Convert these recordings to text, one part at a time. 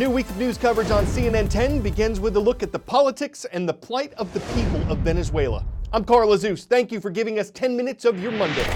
new week of news coverage on CNN 10 begins with a look at the politics and the plight of the people of Venezuela. I'm Carl Azus. Thank you for giving us 10 minutes of your Monday.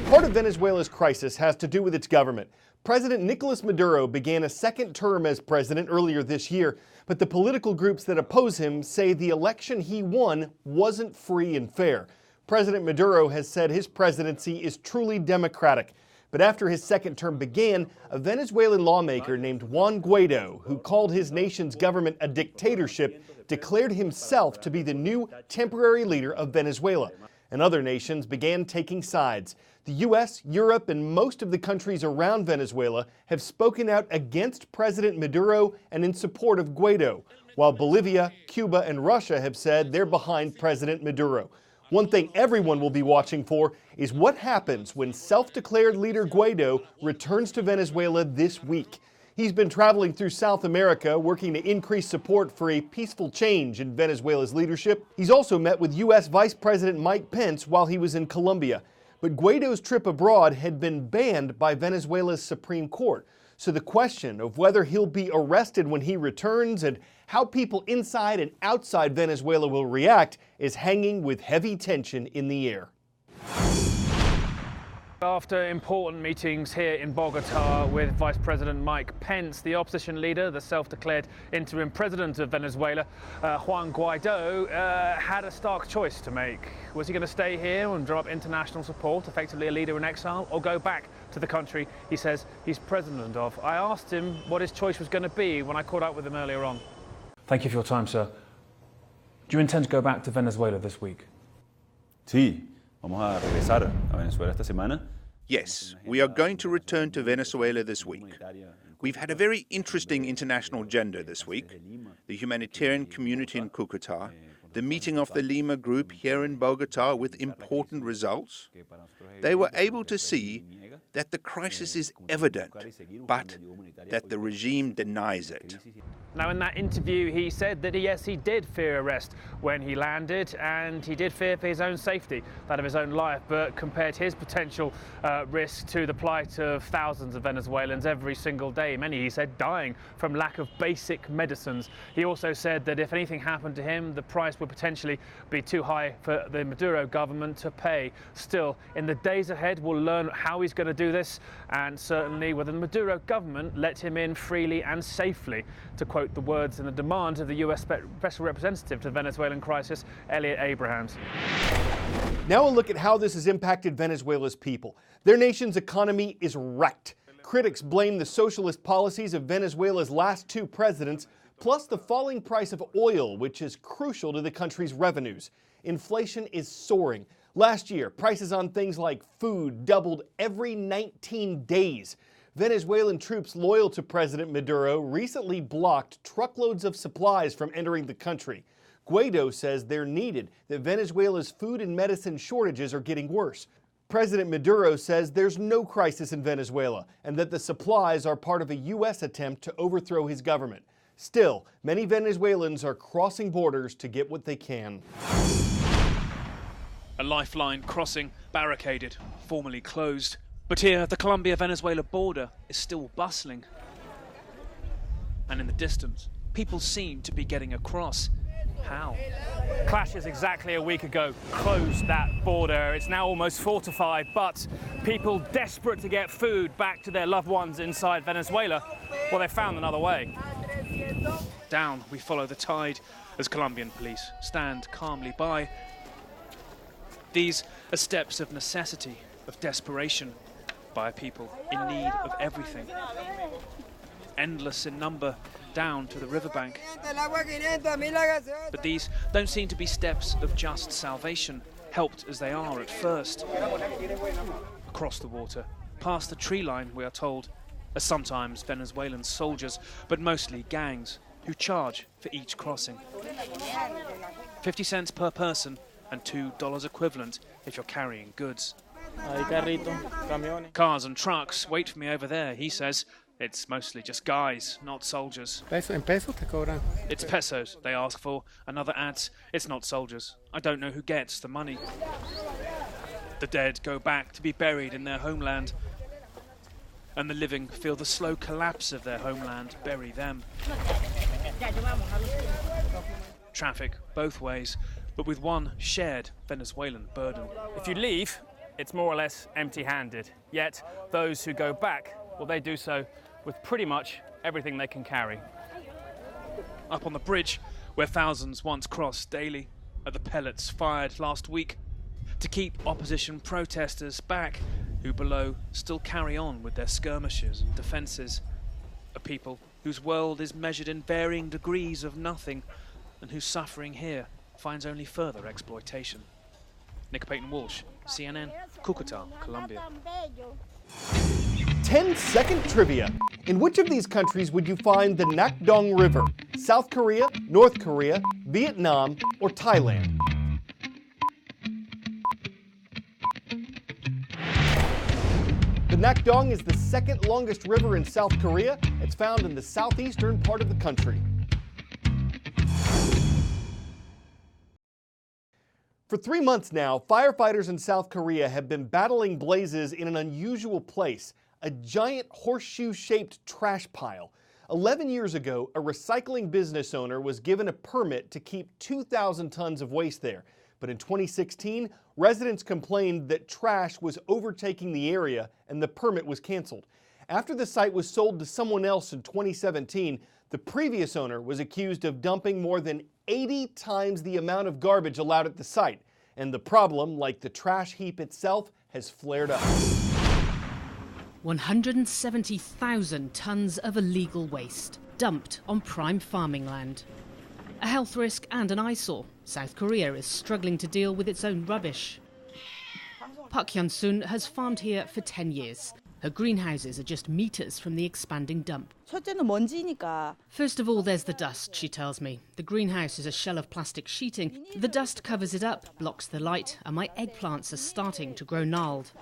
Part of Venezuela's crisis has to do with its government. President Nicolas Maduro began a second term as president earlier this year, but the political groups that oppose him say the election he won wasn't free and fair. President Maduro has said his presidency is truly democratic. But after his second term began, a Venezuelan lawmaker named Juan Guaido, who called his nation's government a dictatorship, declared himself to be the new temporary leader of Venezuela. And other nations began taking sides. The U.S., Europe, and most of the countries around Venezuela have spoken out against President Maduro and in support of Guaido, while Bolivia, Cuba, and Russia have said they're behind President Maduro. One thing everyone will be watching for is what happens when self-declared leader Guaido returns to Venezuela this week. He's been traveling through South America, working to increase support for a peaceful change in Venezuela's leadership. He's also met with U.S. Vice President Mike Pence while he was in Colombia. But Guaido's trip abroad had been banned by Venezuela's Supreme Court. So the question of whether he'll be arrested when he returns and how people inside and outside Venezuela will react is hanging with heavy tension in the air. After important meetings here in Bogota with Vice President Mike Pence, the opposition leader, the self-declared interim president of Venezuela, Juan Guaido, had a stark choice to make. Was he going to stay here and drum up international support, effectively a leader in exile, or go back to the country he says he's president of? I asked him what his choice was going to be when I caught up with him earlier on. Thank you for your time, sir. Do you intend to go back to Venezuela this week? Sí, vamos a regresar a Venezuela esta semana. Yes, we are going to return to Venezuela this week. We've had a very interesting international agenda this week. The humanitarian community in Cúcuta, the meeting of the Lima group here in Bogota with important results. They were able to see that the crisis is evident, but that the regime denies it. Now, in that interview, he said that yes, he did fear arrest when he landed, and he did fear for his own safety, that of his own life, but compared his potential risk to the plight of thousands of Venezuelans every single day, many, he said, dying from lack of basic medicines. He also said that if anything happened to him, the price would potentially be too high for the Maduro government to pay. Still, in the days ahead, we'll learn how he's going to do this, and certainly whether the Maduro government let him in freely and safely, to quote the words and the demands of the U.S. Special Representative to the Venezuelan crisis, Elliot Abrahams. Now a look at how this has impacted Venezuela's people. Their nation's economy is wrecked. Critics blame the socialist policies of Venezuela's last two presidents, plus the falling price of oil, which is crucial to the country's revenues. Inflation is soaring. Last year, prices on things like food doubled every 19 days. Venezuelan troops loyal to President Maduro recently blocked truckloads of supplies from entering the country. Guaido says they're needed, that Venezuela's food and medicine shortages are getting worse. President Maduro says there's no crisis in Venezuela and that the supplies are part of a U.S. attempt to overthrow his government. Still, many Venezuelans are crossing borders to get what they can. A lifeline crossing barricaded, formerly closed. But here, the Colombia-Venezuela border is still bustling. And in the distance, people seem to be getting across. How? Clashes exactly a week ago closed that border. It's now almost fortified, but people desperate to get food back to their loved ones inside Venezuela, well, they found another way. Down we follow the tide as Colombian police stand calmly by. These are steps of necessity, of desperation, by people in need of everything. Endless in number, down to the riverbank. But these don't seem to be steps of just salvation, helped as they are at first. Across the water, past the tree line, we are told, are sometimes Venezuelan soldiers, but mostly gangs, who charge for each crossing. 50 cents per person and $2 equivalent if you're carrying goods. Cars and trucks wait for me over there, he says. It's mostly just guys, not soldiers. It's pesos they ask for. Another adds, it's not soldiers. I don't know who gets the money. The dead go back to be buried in their homeland. and the living feel the slow collapse of their homeland bury them. Traffic both ways, but with one shared Venezuelan burden. If you leave, it's more or less empty-handed. Yet those who go back, well, they do so with pretty much everything they can carry. Up on the bridge, where thousands once crossed daily, are the pellets fired last week to keep opposition protesters back, who below still carry on with their skirmishes and defences. A people whose world is measured in varying degrees of nothing, and whose suffering here finds only further exploitation. Nick Payton-Walsh, CNN, Cúcuta, Colombia. 10-second trivia. In which of these countries would you find the Nak Dong River? South Korea, North Korea, Vietnam, or Thailand? The Nak Dong is the second longest river in South Korea. It's found in the southeastern part of the country. For 3 months now, firefighters in South Korea have been battling blazes in an unusual place, a giant horseshoe-shaped trash pile. 11 years ago, a recycling business owner was given a permit to keep 2,000 tons of waste there. But in 2016, residents complained that trash was overtaking the area and the permit was canceled. After the site was sold to someone else in 2017, the previous owner was accused of dumping more than 80 times the amount of garbage allowed at the site. And the problem, like the trash heap itself, has flared up. 170,000 tons of illegal waste dumped on prime farming land. A health risk and an eyesore. South Korea is struggling to deal with its own rubbish. Park Hyun-sun has farmed here for 10 years. Her greenhouses are just meters from the expanding dump. First of all, there's the dust, she tells me. The greenhouse is a shell of plastic sheeting. The dust covers it up, blocks the light, and my eggplants are starting to grow gnarled.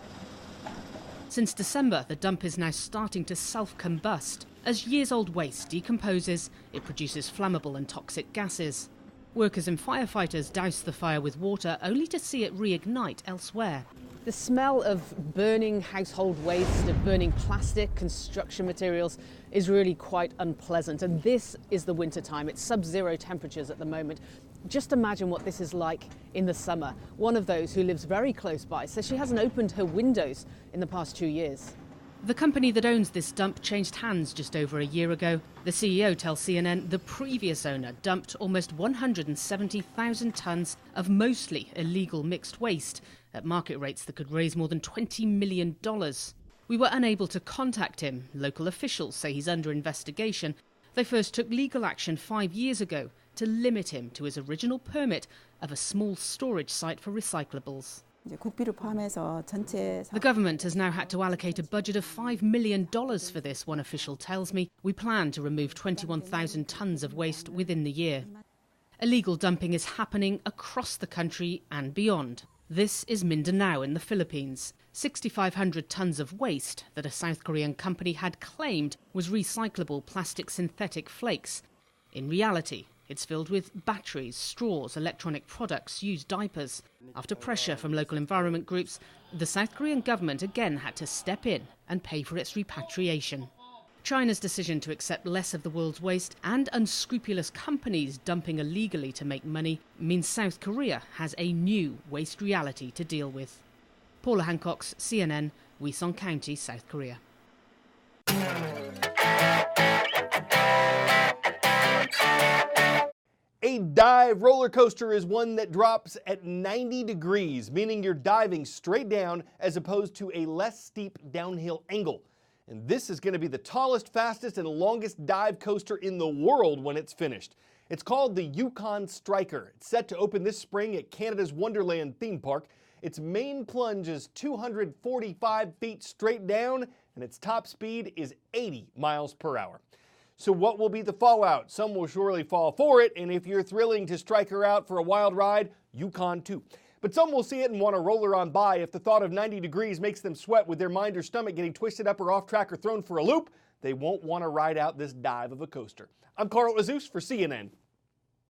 Since December, the dump is now starting to self-combust. As years-old waste decomposes, it produces flammable and toxic gases. Workers and firefighters douse the fire with water only to see it reignite elsewhere. The smell of burning household waste, of burning plastic, construction materials is really quite unpleasant. And this is the winter time. It's sub-zero temperatures at the moment. Just imagine what this is like in the summer. One of those who lives very close by says she hasn't opened her windows in the past 2 years. The company that owns this dump changed hands just over a year ago. The CEO tells CNN the previous owner dumped almost 170,000 tons of mostly illegal mixed waste at market rates that could raise more than $20 million. We were unable to contact him. Local officials say he's under investigation. They first took legal action 5 years ago to limit him to his original permit of a small storage site for recyclables. The government has now had to allocate a budget of $5 million for this, one official tells me. We plan to remove 21,000 tons of waste within the year. Illegal dumping is happening across the country and beyond. This is Mindanao in the Philippines. 6,500 tons of waste that a South Korean company had claimed was recyclable plastic synthetic flakes. In reality, it's filled with batteries, straws, electronic products, used diapers. After pressure from local environment groups, the South Korean government again had to step in and pay for its repatriation. China's decision to accept less of the world's waste and unscrupulous companies dumping illegally to make money means South Korea has a new waste reality to deal with. Paula Hancock's CNN, Wheesong County, South Korea. A dive roller coaster is one that drops at 90 degrees, meaning you're diving straight down as opposed to a less steep downhill angle. And this is going to be the tallest, fastest, and longest dive coaster in the world when it's finished. It's called the Yukon Striker. It's set to open this spring at Canada's Wonderland theme park. Its main plunge is 245 feet straight down, and its top speed is 80 miles per hour. So what will be the fallout? Some will surely fall for it, and if you're thrilling to strike her out for a wild ride, Yukon too. But some will see it and want to roll her on by. If the thought of 90 degrees makes them sweat with their mind or stomach getting twisted up or off track or thrown for a loop, they won't want to ride out this dive of a coaster. I'm Carl Azus for CNN.